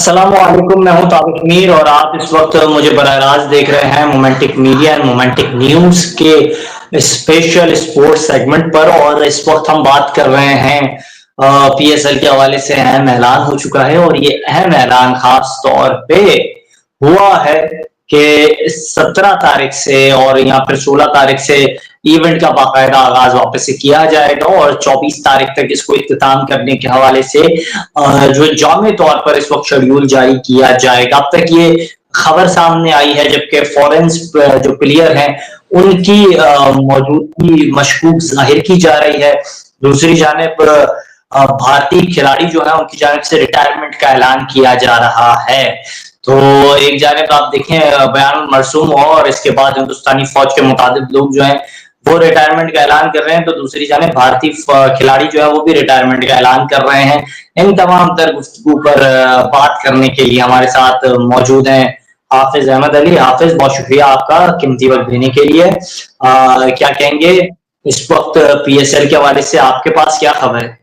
अस्सलामुअलैकुम, मैं हूं ताबिक मीर और आप इस वक्त मुझे बराह रास्त देख रहे हैं मोमेंटिक मीडिया एंड मोमेंटिक न्यूज के स्पेशल स्पोर्ट्स सेगमेंट पर। और इस वक्त हम बात कर रहे हैं पीएसएल के हवाले से। अहम ऐलान हो चुका है और ये अहम ऐलान खास तौर पे हुआ है कि 17 तारीख से और या फिर 16 तारीख से इवेंट का बाकायदा आगाज वापस से किया जाएगा और 24 तारीख तक इसको इख्तिताम करने के हवाले से जो जामे तौर पर इस वक्त शेड्यूल जारी किया जाएगा। अब तक ये खबर सामने आई है, जबकि फॉरेंस जो प्लेयर हैं उनकी मौजूदगी मशकूक जाहिर की जा रही है। दूसरी जानिब भारतीय खिलाड़ी जो है उनकी जानिब से रिटायरमेंट का ऐलान किया जा रहा है। तो एक जानिब आप देखें बयानुल मरसूम और इसके बाद हिंदुस्तानी फौज के मुताबिक लोग जो हैं वो रिटायरमेंट का ऐलान कर रहे हैं, तो दूसरी जानिब भारतीय खिलाड़ी जो है वो भी रिटायरमेंट का ऐलान कर रहे हैं। इन तमाम तर गुफ्तगू पर बात करने के लिए हमारे साथ मौजूद हैं हाफिज अहमद अली। हाफिज, बहुत शुक्रिया आपका कीमती वक्त देने के लिए। क्या कहेंगे इस वक्त पीएसएल के हवाले से, आपके पास क्या खबर है?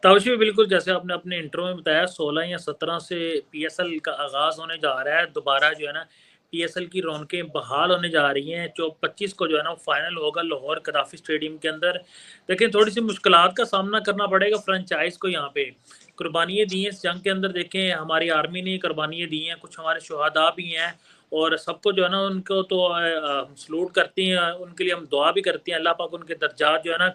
तावशी बिल्कुल जैसे आपने अपने इंट्रो में बताया 16 या 17 से पीएसएल का आगाज होने जा रहा है। दोबारा जो है ना पीएसएल की रौनकें बहाल होने जा रही हैं। जो 25 को जो है ना फाइनल होगा लाहौर कदाफी स्टेडियम के अंदर। लेकिन थोड़ी सी मुश्किलात का सामना करना पड़ेगा फ्रेंचाइज को। यहाँ पे कुर्बानियाँ दी हैं इस जंग के अंदर। देखें हमारी आर्मी ने कुर्बानियाँ दी हैं, कुछ हमारे शुहदा भी हैं और सबको जो है ना उनको तो सलूट करती हैं, उनके लिए हम दुआ भी करते हैं, अल्लाह पाक उनके दर्जात जो है ना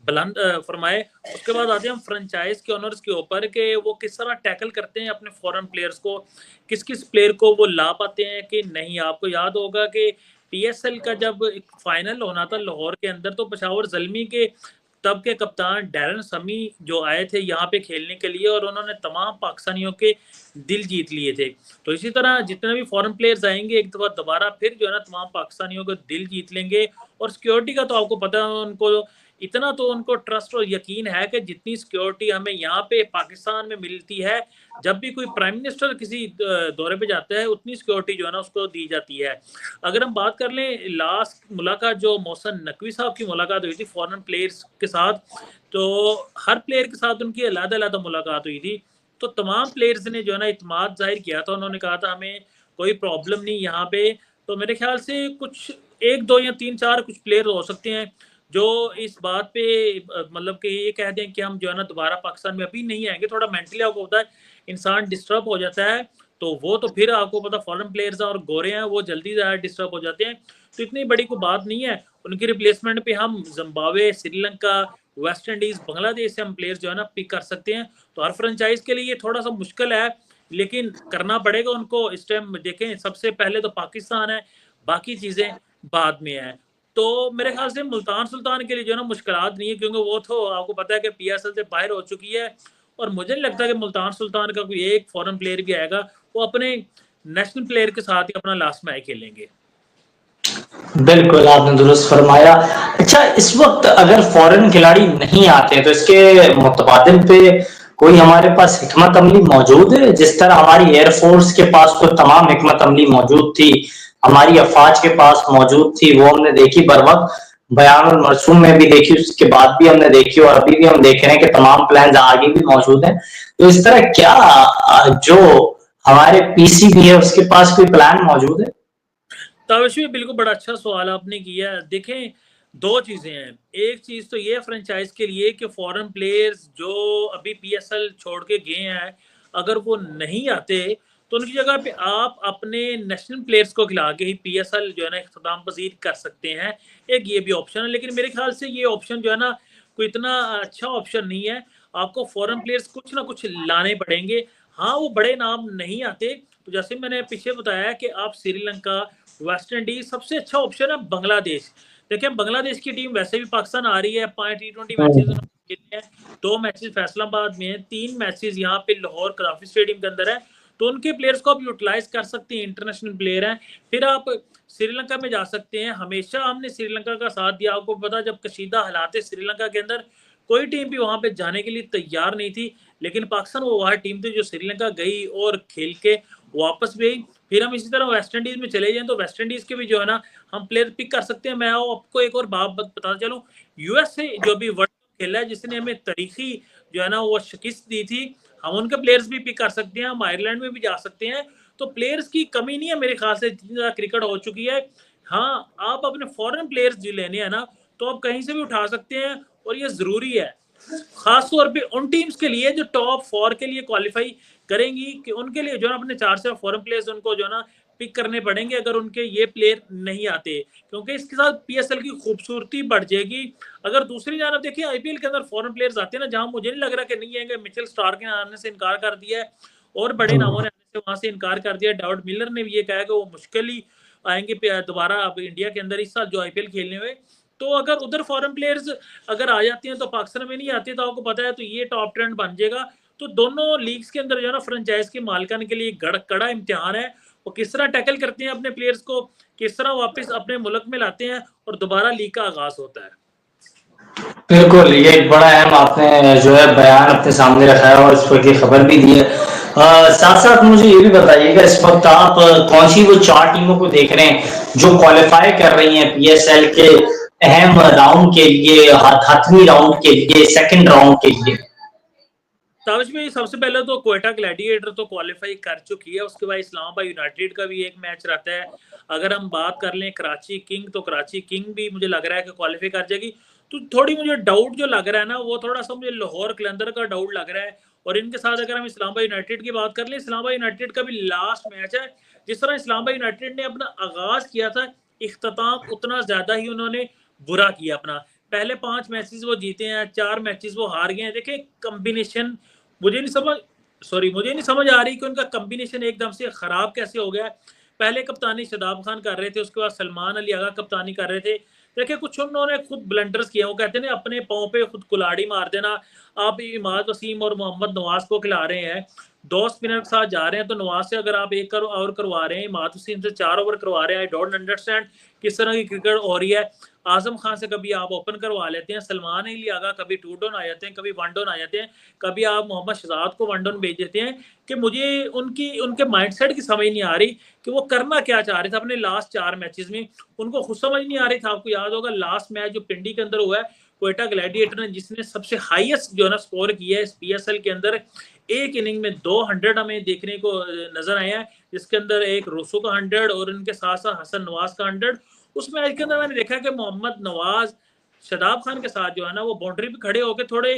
बुलंद फरमाए। उसके बाद आते हैं हम फ्रेंचाइज के ओनर्स के ऊपर कि वो किस तरह टैकल करते हैं अपने फॉरेन प्लेयर्स को, किस किस प्लेयर को वो ला पाते हैं कि नहीं। आपको याद होगा कि पीएसएल का जब एक फाइनल होना था लाहौर के अंदर, तो पेशावर ज़ल्मी के तब के कप्तान डैरन समी जो आए थे यहाँ पे खेलने के लिए और उन्होंने तमाम पाकिस्तानियों के दिल जीत लिए थे। तो इसी तरह जितने भी फॉरेन प्लेयर्स आएंगे एक दफा दोबारा फिर जो है ना तमाम पाकिस्तानियों को दिल जीत लेंगे। और सिक्योरिटी का तो आपको पता है, उनको इतना तो उनको ट्रस्ट और यकीन है कि जितनी सिक्योरिटी हमें यहाँ पे पाकिस्तान में मिलती है, जब भी कोई प्राइम मिनिस्टर किसी दौरे पे जाता है उतनी सिक्योरिटी जो है ना उसको दी जाती है। अगर हम बात कर लें लास्ट मुलाकात जो मोहसिन नकवी साहब की मुलाकात हुई थी फॉरेन प्लेयर्स के साथ, तो हर प्लेयर के साथ उनकी अलग-अलग मुलाकात हुई थी। तो तमाम प्लेयर्स ने जो है ना इत्मीनान जाहिर किया था, उन्होंने कहा था हमें कोई प्रॉब्लम नहीं यहाँ पे। तो मेरे ख्याल से कुछ 1-2 या 3-4 कुछ प्लेयर हो सकते हैं जो इस बात पे मतलब कि ये कह दें कि हम जो है ना दोबारा पाकिस्तान में अभी नहीं आएंगे। थोड़ा मेंटली आपको पता है इंसान डिस्टर्ब हो जाता है, तो वो तो फिर आपको पता फॉरेन प्लेयर्स और गोरे हैं वो जल्दी ज़्यादा डिस्टर्ब हो जाते हैं। तो इतनी बड़ी कोई बात नहीं है। उनकी रिप्लेसमेंट पे हम Zimbabwe, Sri Lanka, West Indies, Bangladesh से हम प्लेयर्स जो है ना पिक कर सकते हैं। तो हर फ्रेंचाइज के लिए थोड़ा सा मुश्किल है, लेकिन करना पड़ेगा उनको। इस टाइम देखें सबसे पहले तो पाकिस्तान है, बाकी चीज़ें बाद में है। तो मेरे ख्याल से मुल्तान सुल्तान के लिए जो है ना मुश्किलात नहीं है, क्योंकि वो तो आपको पता है कि पीएसएल से बाहर हो चुकी है। और मुझे नहीं लगता कि मुल्तान सुल्तान का कोई एक फॉरेन प्लेयर भी आएगा, वो अपने नेशनल प्लेयर के साथ ही अपना लास्ट मैच खेलेंगे। बिल्कुल, आपने दुरुस्त फरमाया। अच्छा, इस वक्त अगर फॉरेन खिलाड़ी नहीं आते तो इसके मुतबादिल पे कोई हमारे पास हिकमत अमली मौजूद है? जिस तरह हमारी एयरफोर्स के पास तो तमाम हिकमत अमली मौजूद थी, हमारी अफवाज के पास मौजूद थी, वो हमने देखी बर वक्त बयानुल मरसूम में भी देखी, उसके बाद भी हमने देखी और अभी भी हम देख रहे हैं कि तमाम प्लान आगे भी मौजूद हैं। तो इस तरह क्या जो हमारे पीसीबी है उसके पास कोई प्लान मौजूद है? ताविशी बिल्कुल बड़ा अच्छा सवाल आपने किया। देखें दो चीज़ें हैं। एक चीज़ तो ये फ्रेंचाइज के लिए कि फॉरेन प्लेयर्स जो अभी पीएसएल छोड़ के गए हैं, अगर वो नहीं आते तो उनकी जगह पे आप अपने नेशनल प्लेयर्स को खिला के ही पीएसएल जो है ना इख्तिताम पजीर कर सकते हैं। एक ये भी ऑप्शन है, लेकिन मेरे ख्याल से ये ऑप्शन जो है ना कोई इतना अच्छा ऑप्शन नहीं है। आपको फॉरेन प्लेयर्स कुछ ना कुछ लाने पड़ेंगे। हाँ, वो बड़े नाम नहीं आते। तो जैसे मैंने पीछे बताया कि आप श्रीलंका, वेस्ट इंडीज, सबसे अच्छा ऑप्शन है बांग्लादेश। देखिए बांग्लादेश की टीम वैसे भी पाकिस्तान आ रही है, 5 T20 मैचेस खेले हैं, 2 मैचेस फैसलाबाद में है, 3 मैचेस यहाँ पे लाहौर कदाफी स्टेडियम के अंदर है। तो उनके प्लेयर्स को आप यूटिलाइज कर सकते हैं, इंटरनेशनल प्लेयर हैं। फिर आप श्रीलंका में जा सकते हैं। हमेशा हमने श्रीलंका का साथ दिया। आपको पता जब कशीदा हालात है श्रीलंका के अंदर, कोई टीम भी वहां पे जाने के लिए तैयार नहीं थी, लेकिन पाकिस्तान वो वह टीम थी जो श्रीलंका गई और खेल के वापस भी आई। फिर हम इसी तरह वेस्ट इंडीज में चले जाएं तो वेस्ट इंडीज के भी जो है ना हम प्लेयर पिक कर सकते हैं। मैं आपको एक और बात बताता चलूं, यूएस से जो भी वर्ल्ड खेला है जिसने हमें तारीखी जो है ना वो शिकस्त दी थी, हम उनके प्लेयर्स भी पिक कर सकते हैं, हम आयरलैंड में भी जा सकते हैं। तो प्लेयर्स की कमी नहीं है मेरे ख्याल से, जितनी ज़्यादा क्रिकेट हो चुकी है। हाँ, आप अपने फॉरेन प्लेयर्स जो लेने हैं ना, तो आप कहीं से भी उठा सकते हैं और ये ज़रूरी है। खास तौर पे उन टीम्स के लिए जो टॉप 4 के लिए क्वालिफाई करेंगी, कि उनके लिए जो है अपने 4 से फॉरेन प्लेयर्स उनको जो है ना पिक करने पड़ेंगे अगर उनके ये प्लेयर नहीं आते, क्योंकि इसके साथ पीएसएल की खूबसूरती बढ़ जाएगी। अगर दूसरी जानब देखिए आईपीएल के अंदर फॉरेन प्लेयर्स आते हैं ना, जहां मुझे नहीं लग रहा कि नहीं आएंगे, मिचेल स्टार्क ने आने से इनकार कर दिया है और बड़े नामों ने आने से वहां से इनकार कर दिया। डाउड मिलर ने भी ये कहा कि वो मुश्किल ही आएंगे दोबारा अब इंडिया के अंदर इस साल जो आईपीएल खेलने हुए। तो अगर उधर फॉरेन प्लेयर्स अगर आ जाती हैं तो पाकिस्तान में नहीं आती, तो आपको पता है तो ये टॉप ट्रेंड बन जाएगा। तो दोनों लीग्स के अंदर जो है ना फ्रेंचाइज के मालिकान के लिए कड़ा इम्तिहान है, वो किस तरह टैकल करते हैं अपने प्लेयर्स को, किस तरह वापस अपने मुल्क में लाते हैं और दोबारा लीग का आगाज होता है। बिल्कुल, ये एक बड़ा अहम आपने जो है बयान अपने सामने रखा है और इस पर की खबर भी दी है। साथ साथ मुझे ये भी बताइएगा, इस वक्त आप कौन सी वो 4 टीमों को देख रहे हैं जो क्वालिफाई कर रही हैं पीएसएल के अहम राउंड के लिए, 7वीं राउंड के लिए, सेकंड राउंड के लिए? ताबिश में सबसे पहले तो क्वेटा ग्लैडिएटर तो क्वालिफाई कर चुकी है, उसके बाद इस्लामाबाद यूनाइटेड का भी एक मैच रहता है। अगर हम बात कर लें कराची किंग, तो कराची किंग भी मुझे लग रहा है कि क्वालिफाई कर जाएगी। तो थोड़ी मुझे डाउट जो लग रहा है ना, वो थोड़ा सा मुझे लाहौर कलंदर का डाउट लग रहा है। और इनके साथ अगर हम इस्लामाबाद यूनाइटेड की बात कर लें, इस्लामाबाद यूनाइटेड का भी लास्ट मैच है। जिस तरह इस्लामाबाद यूनाइटेड ने अपना आगाज किया था, इख्तिताम उतना ज्यादा ही उन्होंने बुरा किया अपना। पहले 5 मैचेस वो जीते हैं, 4 मैचेस वो हार गए हैं। देखिए कॉम्बिनेशन मुझे नहीं समझ आ रही कि उनका कॉम्बिनेशन एकदम से खराब कैसे हो गया। पहले कप्तानी शदाब खान कर रहे थे, उसके बाद सलमान अली आगा कप्तानी कर रहे थे। देखिए कुछ उन्होंने खुद ब्लंडर्स किए, वो कहते हैं अपने पाँव पे खुद कुल्हाड़ी मार देना। आप इमाद वसीम और मोहम्मद नवाज को खिला रहे हैं, 2 स्पिनर के साथ जा रहे हैं, तो नवाज से अगर आप 1 ओवर करवा रहे हैं, इमाद वसीम से 4 ओवर करवा रहे हैं, आई डोंट अंडरस्टैंड किस तरह की क्रिकेट हो रही है। आजम खान से कभी आप ओपन करवा लेते हैं, सलमान अली आगा कभी 2 डाउन आ जाते हैं, कभी 1 डाउन आ जाते हैं, कभी आप मोहम्मद शहजाद को 1 डाउन भेज देते हैं। कि मुझे उनके माइंडसेट की समझ नहीं आ रही कि वो करना क्या चाह रहे थे अपने लास्ट 4 मैचेस में। उनको खुद समझ नहीं आ रही था। आपको याद होगा लास्ट मैच जो पिंडी के अंदर हुआ है, क्वेटा ग्लैडिएटर ने जिसने सबसे हाईएस्ट जो है ना स्कोर किया है इस पीएसएल के अंदर, एक इनिंग में 200 हमें देखने को नजर आया है, जिसके अंदर एक रोसो का 100 और उनके साथ साथ हसन नवाज का 100। उस मैच के अंदर मैंने देखा कि मोहम्मद नवाज शदाब खान के साथ जो है ना वो बाउंड्री पे खड़े होकर थोड़े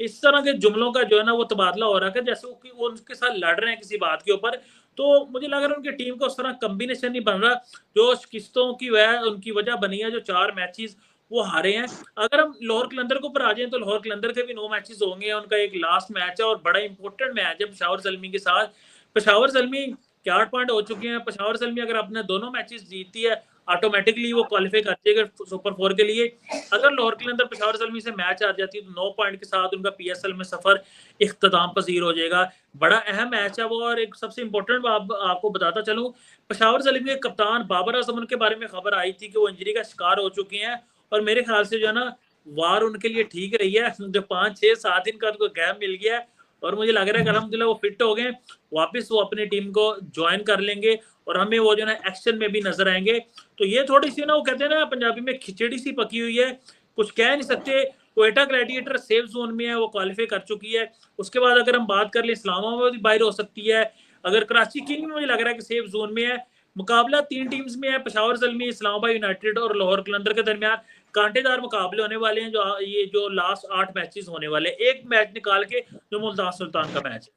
इस तरह के जुमलों का जो है ना वो तबादला हो रहा है, जैसे वो उनके साथ लड़ रहे हैं किसी बात के ऊपर। तो मुझे लग रहा है उनकी टीम का उस तरह कॉम्बिनेशन नहीं बन रहा जो किस्तों की उनकी वजह बनी है जो 4 मैचेस वो हारे हैं। अगर हम लाहौर कलंदर के ऊपर आ जाएं तो लाहौर कलंदर के भी 9 मैचेस होंगे, उनका एक लास्ट मैच है और बड़ा इंपॉर्टेंट मैच है पेशावर ज़ल्मी के साथ। पेशावर ज़ल्मी के 8 पॉइंट हो चुके हैं। पेशावर ज़ल्मी अगर अपने दोनों मैचेस जीतती है, ऑटोमेटिकली वो क्वालिफाई कर जाएगा सुपर 4 के लिए। अगर लाहौर कलंदर पेशावर ज़ल्मी से मैच आ जाती है तो 9 पॉइंट के साथ उनका पीएसएल में सफर इख्तिताम पजीर हो जाएगा। बड़ा अहम मैच है वो। और एक सबसे इंपॉर्टेंट आपको बताता चलूं, पेशावर ज़ल्मी के कप्तान बाबर आजम के बारे में खबर आई थी कि वो इंजरी का शिकार हो चुके हैं, और मेरे ख्याल से जो है ना वार उनके लिए ठीक रही है। जो 5-6-7 दिन का उनको गैप मिल गया है, और मुझे लग रहा है कि अल्हम्दुलिल्लाह वो फिट हो गए, वापस वो अपनी टीम को ज्वाइन कर लेंगे और हमें वो जो है एक्शन में भी नजर आएंगे। तो ये थोड़ी सी ना वो कहते हैं ना पंजाबी में खिचड़ी सी पकी हुई है, कुछ कह नहीं सकते। क्वेटा ग्लैडिएटर सेफ जोन में है, वो क्वालिफाई कर चुकी है। उसके बाद अगर हम बात कर लें इस्लामाबाद भी बाहर हो सकती है। अगर कराची किंग में मुझे लग रहा है कि सेफ जोन में है। मुकाबला 3 टीम्स में है, पेशावर ज़ल्मी, इस्लामाबाद यूनाइटेड और लाहौर कलंदर के दरमियान कांटेदार मुकाबले होने वाले हैं। जो लास्ट 8 मैचेस होने वाले, एक मैच निकाल के जो मुल्तान सुल्तान का मैच।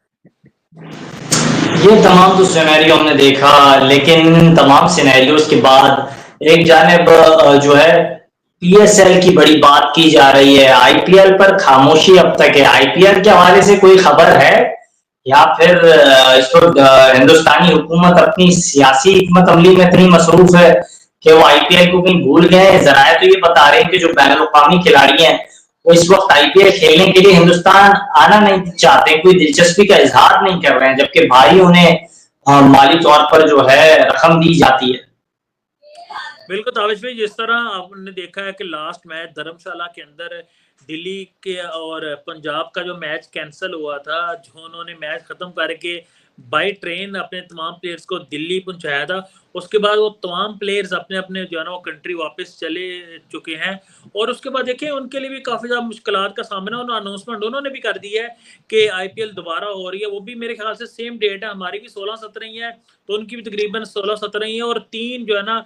ये तमाम तो सिनेरियो हमने देखा, लेकिन तमाम सिनेरियोज के बाद एक जानिब जो है पीएसएल की बड़ी बात की जा रही है, आईपीएल पर खामोशी अब तक है। आईपीएल के हवाले से कोई खबर है या फिर इस वक्त हिंदुस्तानी हुकूमत अपनी सियासी हिकमत अमली में इतनी मसरूफ है कि वो आईपीएल को कहीं भूल गए? जराए तो ये बता रहे हैं कि जो बैनुल अक़वामी खिलाड़ी हैं वो इस वक्त आईपीएल खेलने के लिए हिंदुस्तान आना नहीं चाहते, कोई दिलचस्पी का इजहार नहीं कर रहे हैं, जबकि भाई उन्हें माली तौर पर जो है रकम दी जाती है। बिल्कुल ताबिश भाई, जिस तरह आपने देखा है कि लास्ट मैच धर्मशाला के अंदर दिल्ली के और पंजाब का जो मैच कैंसिल हुआ था, जो उन्होंने मैच खत्म करके बाई ट्रेन अपने तमाम प्लेयर्स को दिल्ली पहुंचाया था। उसके बाद वो तमाम प्लेयर्स अपने अपने जो है ना वो कंट्री वापस चले चुके हैं। और उसके बाद देखिए उनके लिए भी काफ़ी ज़्यादा मुश्किलात का सामना, उन्होंने अनाउंसमेंट उन्होंने भी कर दी है कि आईपीएल दोबारा हो रही है। वो भी मेरे ख्याल से सेम डेट है, हमारी भी 16-17 ही है, तो उनकी भी तकरीबन 16-17 ही है। और 3 जो है ना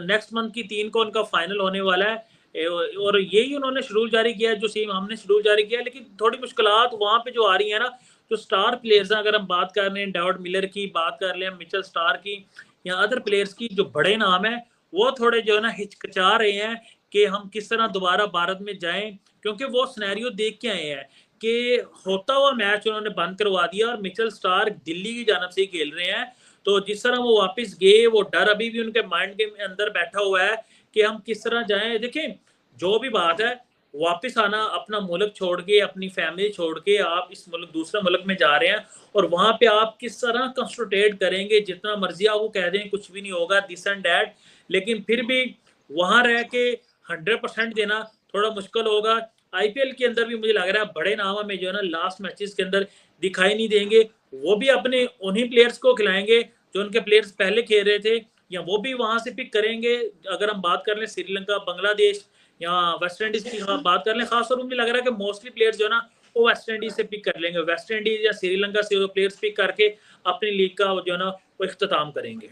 नेक्स्ट मंथ की 3 को उनका फाइनल होने वाला है। और यही उन्होंने शेड्यूल जारी किया है जो सेम हमने शेड्यूल जारी किया है। लेकिन थोड़ी मुश्किलात वहाँ पे जो आ रही है ना, जो स्टार प्लेयर्स हैं, अगर हम बात कर रहे हैं डेविड मिलर की, बात कर रहे हैं मिचेल स्टार्क की या अदर प्लेयर्स की, जो बड़े नाम है वो थोड़े जो है ना हिचकिचा रहे हैं कि हम किस तरह दोबारा भारत में जाएं, क्योंकि वो सिनेरियो देख के आए हैं कि होता हुआ मैच उन्होंने बंद करवा दिया और मिचेल स्टार्क दिल्ली की जानब से ही खेल रहे हैं। तो जिस तरह वो वापस गए, वो डर अभी भी उनके माइंड के अंदर बैठा हुआ है कि हम किस तरह जाएं। देखें, जो भी बात है, वापस आना, अपना मुल्क छोड़ के, अपनी फैमिली छोड़ के आप इस मुल्क दूसरे मुल्क में जा रहे हैं, और वहां पे आप किस तरह कंसंट्रेट करेंगे। जितना मर्जी आप वो कह दें कुछ भी नहीं होगा, दिस एंड दैट, लेकिन फिर भी वहां रह के 100% देना थोड़ा मुश्किल होगा। आईपीएल के अंदर भी मुझे लग रहा है बड़े नाम हमें जो है ना लास्ट मैचेस के अंदर दिखाई नहीं देंगे। वो भी अपने उन्हीं प्लेयर्स को खिलाएंगे जो उनके प्लेयर्स पहले खेल रहे थे, या वो भी वहां से पिक करेंगे। अगर हम बात कर लें श्रीलंका, बांग्लादेश या वेस्ट इंडीज की बात कर लें, खासतौर मुझे लग रहा है कि मोस्टली प्लेयर्स जो है ना वो वेस्ट इंडीज से पिक कर लेंगे। वेस्ट इंडीज या श्रीलंका से वो प्लेयर्स पिक करके अपनी लीग का जो है ना वो इख्तिताम करेंगे।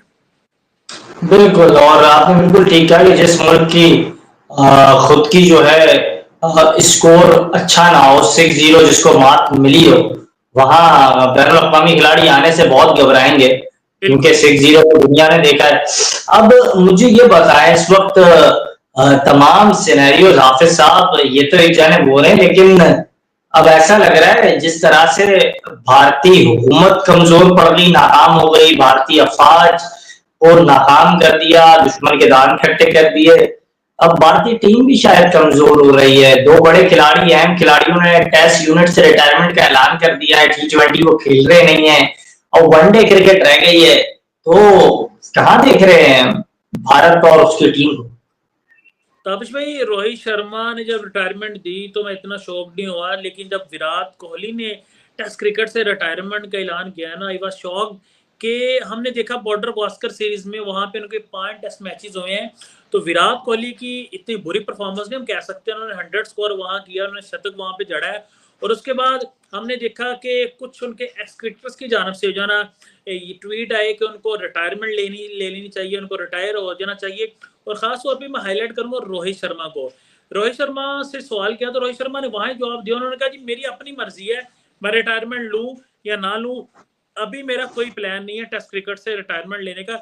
बिल्कुल, और आपने बिल्कुल ठीक कहा कि जिस मुल्क की खुद की जो है स्कोर अच्छा ना हो, 6-0 जिसको मात मिली हो, वहां बैनुल अक़वामी खिलाड़ी आने से बहुत घबराएंगे, क्योंकि 6-0 तो दुनिया ने देखा है। अब मुझे ये बताएं, इस वक्त तमाम सिनेरियोज, हाफिज साहब ये तो एक जाने बोल रहे हैं, लेकिन अब ऐसा लग रहा है जिस तरह से भारतीय हुकूमत कमजोर पड़ गई, नाकाम हो गई, भारतीय अफवाज और नाकाम कर दिया, दुश्मन के दान इकट्ठे कर दिए, अब भारतीय टीम भी शायद कमजोर हो रही है। 2 बड़े खिलाड़ी, अहम खिलाड़ियों ने टेस्ट यूनिट से रिटायरमेंट का ऐलान कर दिया है, T20 वो खेल रहे नहीं है और वनडे क्रिकेट रह गई है। तो कहां देख रहे हैं भारत और उसकी टीम को? ताबिश भाई, रोहित शर्मा ने जब रिटायरमेंट दी तो मैं इतना शॉक नहीं हुआ, लेकिन जब विराट कोहली ने टेस्ट क्रिकेट से रिटायरमेंट का ऐलान किया ना, आई वाज शॉक कि हमने देखा बॉर्डर गावस्कर सीरीज में वहां पे उनके 5 टेस्ट मैचेस हुए हैं, तो विराट कोहली की इतनी बुरी परफॉर्मेंस नहीं हम कह सकते। उन्होंने 100 स्कोर वहां किया, उन्होंने शतक वहां पे जड़ा है। और उसके बाद हमने देखा कि कुछ उनके एक्स क्रिकेटर्स की जानब से जो ना ये ट्वीट आए कि उनको रिटायरमेंट ले लेनी चाहिए, उनको रिटायर हो जाना चाहिए। और खास तौर पे मैं हाईलाइट करूंगा रोहित शर्मा को। रोहित शर्मा से सवाल किया तो रोहित शर्मा ने वहां जवाब दिया, उन्होंने कहा जी मेरी अपनी मर्जी है, मैं रिटायरमेंट लूं या ना लूं, अभी मेरा कोई प्लान नहीं है टेस्ट क्रिकेट से रिटायरमेंट लेने का।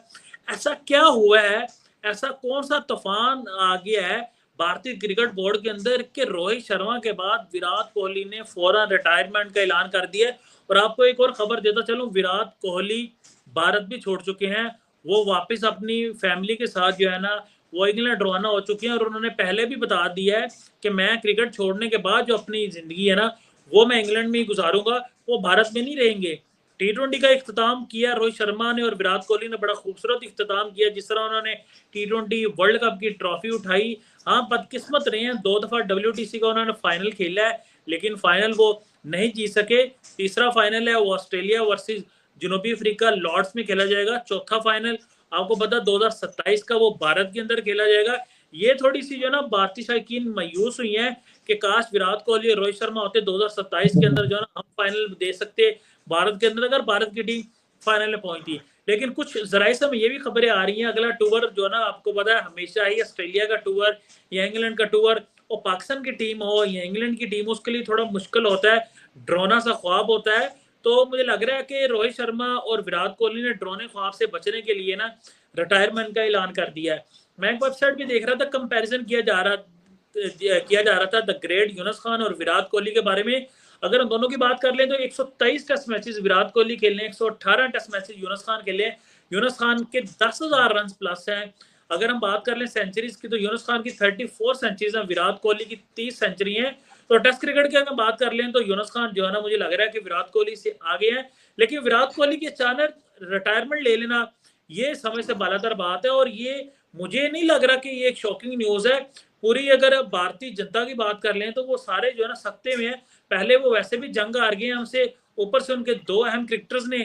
ऐसा क्या हुआ है, ऐसा कौन सा तूफान आ गया है भारतीय क्रिकेट बोर्ड के अंदर कि रोहित शर्मा के बाद विराट कोहली ने फौरन रिटायरमेंट का ऐलान कर दिया। और आपको एक और खबर देता चलूं, विराट कोहली भारत भी छोड़ चुके हैं, वो वापस अपनी फैमिली के साथ जो है ना वो इंग्लैंड रवाना हो चुके हैं। और उन्होंने पहले भी बता दिया है कि मैं क्रिकेट छोड़ने के बाद जो अपनी जिंदगी है ना वो मैं इंग्लैंड में ही गुजारूंगा, वो भारत में नहीं रहेंगे। T20 का इख्तिताम किया रोहित शर्मा ने और विराट कोहली ने बड़ा खूबसूरत इख्तिताम किया, जिस तरह उन्होंने T20 वर्ल्ड कप की ट्रॉफी उठाई। हाँ, बदकिस्मत रहे हैं, 2 दफा WTC का उन्होंने फाइनल खेला है, लेकिन फाइनल वो नहीं जीत सके। तीसरा फाइनल है वो ऑस्ट्रेलिया वर्सेस जनूबी अफ्रीका लॉर्ड्स में खेला जाएगा। चौथा फाइनल आपको पता 2027 का वो भारत के अंदर खेला जाएगा। ये थोड़ी सी जो ना भारतीय शायकीन मायूस हुई हैं कि काश विराट कोहली और रोहित शर्मा होते 2027 के अंदर जो है ना हम फाइनल दे सकते भारत के अंदर, अगर भारत की टीम फाइनल में पहुंचती। लेकिन कुछ जराये से ये भी खबरें आ रही हैं अगला टूर जो है ना आपको पता है हमेशा ही ऑस्ट्रेलिया का टूर या इंग्लैंड का टूर, और पाकिस्तान की टीम हो या इंग्लैंड की टीम हो उसके लिए थोड़ा मुश्किल होता है, ड्रोना सा ख्वाब होता है। तो मुझे लग रहा है कि रोहित शर्मा और विराट कोहली ने ड्रोने ख्वाब से बचने के लिए ना रिटायरमेंट का ऐलान कर दिया है। मैं एक वेबसाइट भी देख रहा था, कंपैरिजन किया जा रहा था द ग्रेट यूनुस खान और विराट कोहली के बारे में। अगर हम दोनों की बात कर लें तो 123 टेस्ट मैचेस विराट कोहली खेले, 118 टेस्ट मैचेस यूनुस खान खेले। यूनुस खान के 10,000 रन प्लस हैं। अगर हम बात कर लें सेंचुरीज की तो यूनुस खान की 34 सेंचुरीज हैं, विराट कोहली की 30 सेंचुरी हैं। तो टेस्ट क्रिकेट की अगर बात कर लें तो यूनुस खान जो है ना मुझे लग रहा है कि विराट कोहली से आगे हैं। लेकिन विराट कोहली की अचानक रिटायरमेंट ले लेना ये समय से बालातर बात है, और ये मुझे नहीं लग रहा कि ये एक शॉकिंग न्यूज है। पूरी अगर भारतीय जनता की बात कर लें तो वो सारे जो है ना सख्ते में है, पहले वो वैसे भी जंग हार गए हमसे, ऊपर से उनके 2 अहम क्रिकेटर्स ने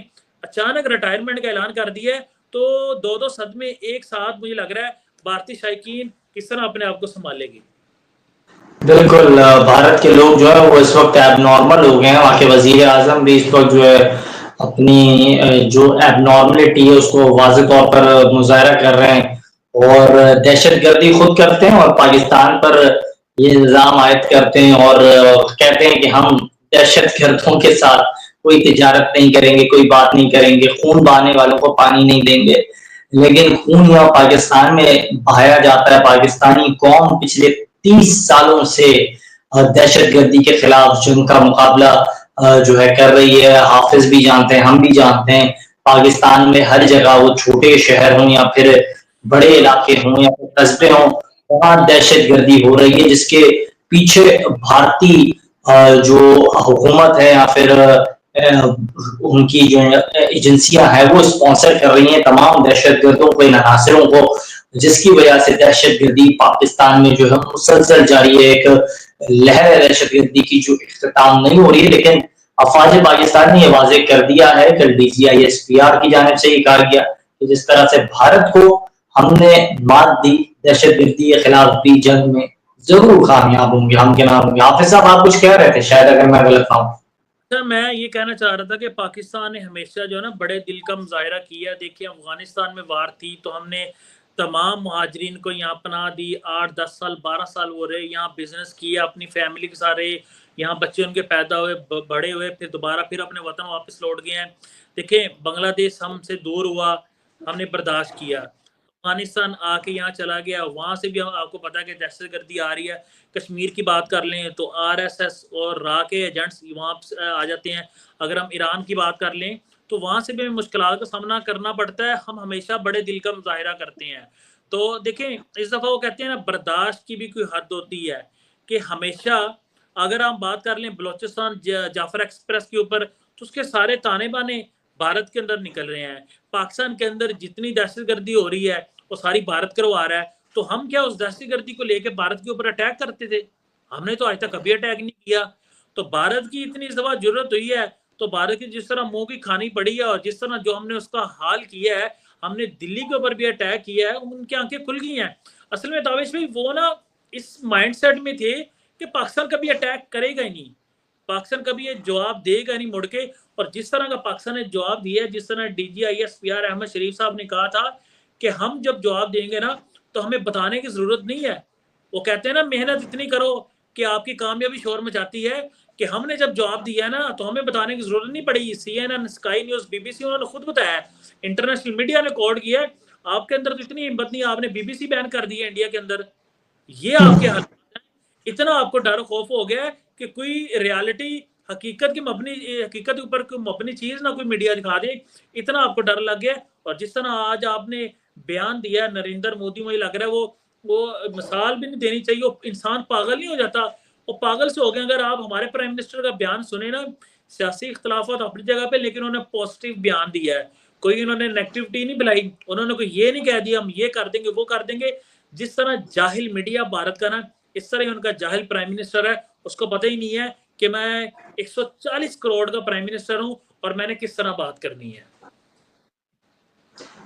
अचानक रिटायरमेंट का ऐलान कर दिया है, तो 2-2 सदमे एक साथ मुझे लग रहा है भारतीय शायकीन किस तरह अपने आप को संभालेगी। बिल्कुल, भारत के लोग जो है वो इस वक्त एबनॉर्मल हो गए हैं। वहाँ के वजीर आजम भी इस वक्त जो है अपनी जो एबनॉर्मलिटी है उसको वाज़ेह तौर पर मुज़ाहरा कर रहे हैं और दहशतगर्दी खुद करते हैं और पाकिस्तान पर ये इल्ज़ाम आयद करते हैं और कहते हैं कि हम दहशतगर्दों के साथ कोई तिजारत नहीं करेंगे, कोई बात नहीं करेंगे, खून बहाने वालों को पानी नहीं देंगे। लेकिन खून यहाँ पाकिस्तान में बहाया जाता है। पाकिस्तानी कौम पिछले 30 सालों से दहशतगर्दी के खिलाफ जंग का मुकाबला जो है कर रही है। हाफिज भी जानते हैं, हम भी जानते हैं, पाकिस्तान में हर जगह वो छोटे शहर हों या फिर बड़े इलाके हों या फिर कस्बे हों, वहाँ दहशतगर्दी हो रही है जिसके पीछे भारतीय जो हुकूमत है या फिर उनकी जो एजेंसियां हैं वो स्पॉन्सर कर रही हैं तमाम दहशतगर्दों को, इन अनासरों को, जिसकी वजह से दहशतगर्दी पाकिस्तान में जो है मुसलसल जारी है। एक लहर है दहशतगर्दी की जो इख्तिताम नहीं हो रही है, लेकिन अफवाज पाकिस्तान ने यह वाज़ेह कर दिया है, कल DGISPR की जानिब से ये कहा गया कि जिस तरह से भारत को हमने मात दी दहशतगर्दी के खिलाफ भी जंग में जरूर कामयाब होंगे, हम क्या नाम होंगे। हाफिज साहब आप कुछ कह रहे थे शायद, अगर मैं गलत था। सर मैं ये कहना चाह रहा था कि पाकिस्तान ने हमेशा जो है ना बड़े दिल का मुजाहिरा किया। देखिए अफगानिस्तान में वार थी तो हमने तमाम मुहाजिरीन को यहाँ पनाह दी, 8-10 साल 12 साल हो रहे यहाँ बिजनेस किया, अपनी फैमिली के सारे यहाँ बच्चे उनके पैदा हुए, बड़े हुए, फिर दोबारा फिर अपने वतन वापस लौट गए हैं। देखिए बांग्लादेश हमसे दूर हुआ, हमने बर्दाश्त किया, अफगानिस्तान आके यहाँ चला गया, वहां से भी आपको पता है कि दहशतगर्दी आ रही है। कश्मीर की बात कर लें तो RSS और रा के एजेंट्स वहाँ आ जाते हैं। अगर हम ईरान की बात कर लें तो वहां से भी मुश्किलात का सामना करना पड़ता है। हम हमेशा बड़े दिल का मुजाहिरा करते हैं। तो देखें इस दफा वो कहते हैं ना बर्दाश्त की भी कोई हद होती है कि हमेशा अगर हम बात कर लें बलोचिस्तान जाफर एक्सप्रेस के ऊपर तो उसके सारे ताने बाने भारत के अंदर निकल रहे हैं। पाकिस्तान के अंदर जितनी दहशतगर्दी हो रही है वो सारी भारत करवा रहा है। तो हम क्या उस दहशतगर्दी को लेकर भारत के ऊपर अटैक करते थे? हमने तो आज तक कभी अटैक नहीं किया। तो भारत की इतनी इस दफा जरूरत हुई है तो भारत की जिस तरह मुंह की खानी पड़ी है और जिस तरह जो हमने उसका हाल किया है, हमने दिल्ली के ऊपर भी अटैक किया है, उनकी आंखें खुल गई हैं। असल में दावेश भाई वो ना इस माइंडसेट में थे कि पाकिस्तान कभी अटैक करेगा ही नहीं, पाकिस्तान कभी ये जवाब देगा नहीं मुड़ के। और जिस तरह का पाकिस्तान ने जवाब दिया है, जिस तरह DGISPR अहमद शरीफ साहब ने कहा था कि हम जब जवाब देंगे ना तो हमें बताने की जरूरत नहीं है। वो कहते हैं ना मेहनत इतनी करो कि आपकी कामयाबी शोर मचाती है, कि हमने जब जवाब दिया ना तो हमें बताने की जरूरत नहीं पड़ी। CNN, स्काई न्यूज, BBC उन्होंने खुद बताया, इंटरनेशनल मीडिया ने रिकॉर्ड किया। आपके अंदर तो इतनी हिम्मत नहीं, आपने BBC बैन कर दी है इंडिया के अंदर। ये आपके हालात है, इतना आपको डर खौफ हो गया कि कोई रियलिटी हकीकत के ऊपर कोई मबनी चीज ना कोई मीडिया दिखा दे, इतना आपको डर लग गया। और जिस तरह आज आपने बयान दिया नरेंद्र मोदी, मुझे लग रहा है वो मिसाल भी नहीं देनी चाहिए। वो इंसान पागल नहीं हो जाता, वो पागल से हो गए। अगर आप हमारे प्राइम मिनिस्टर का बयान सुने ना, सियासी इख्तलाफात अपनी जगह पे, लेकिन उन्होंने पॉजिटिव बयान दिया है, कोई उन्होंने नेगेटिविटी नहीं बुलाई। उन्होंने कोई ये नहीं कह दिया हम ये कर देंगे वो कर देंगे। जिस तरह जाहिल मीडिया भारत का ना, इस तरह उनका जाहिल प्राइम मिनिस्टर है, उसको पता ही नहीं है कि मैं 140 करोड़ का प्राइम मिनिस्टर हूं और मैंने किस तरह बात करनी है।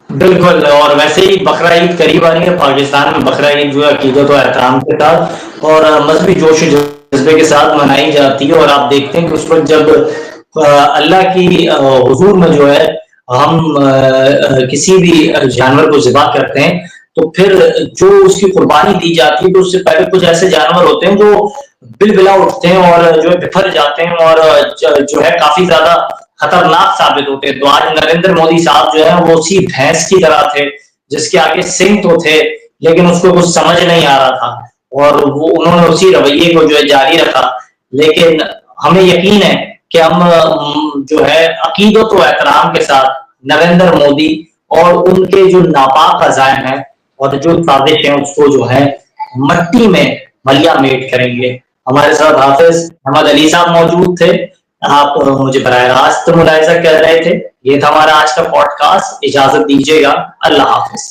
बिल्कुल, और वैसे ही बकरा ईद करीब आ रही है। पाकिस्तान में बकरा ईद जो है अकीदत और एहतराम के साथ और मजहबी जोश जज्बे के साथ मनाई जाती है। और आप देखते हैं कि उस वक्त जब अल्लाह की हुजूर में जो है हम किसी भी जानवर को ज़िबा करते हैं तो फिर जो उसकी कुर्बानी दी जाती है तो उससे पहले कुछ ऐसे जानवर होते हैं जो बिलबिला उठते हैं और जो बिफर जाते हैं और जो है काफी ज्यादा खतरनाक साबित होते हैं। तो आज नरेंद्र मोदी साहब जो है वो उसी भैंस की तरह थे जिसके आगे सिंह तो थे लेकिन उसको कुछ समझ नहीं आ रहा था और वो उन्होंने उसी रवैये को जो है जारी रखा। लेकिन हमें यकीन है कि हम जो है अकीदत और एहतराम के साथ नरेंद्र मोदी और उनके जो नापाक अज़ाइम है और जो साजिश है उसको जो है मट्टी में मलिया मेट करेंगे। हमारे साथ हाफिज अहमद अली साहब मौजूद थे, आप मुझे बराह रास्त मुलाहिजा कर रहे थे। ये था हमारा आज का पॉडकास्ट, इजाजत दीजिएगा, अल्लाह हाफिज।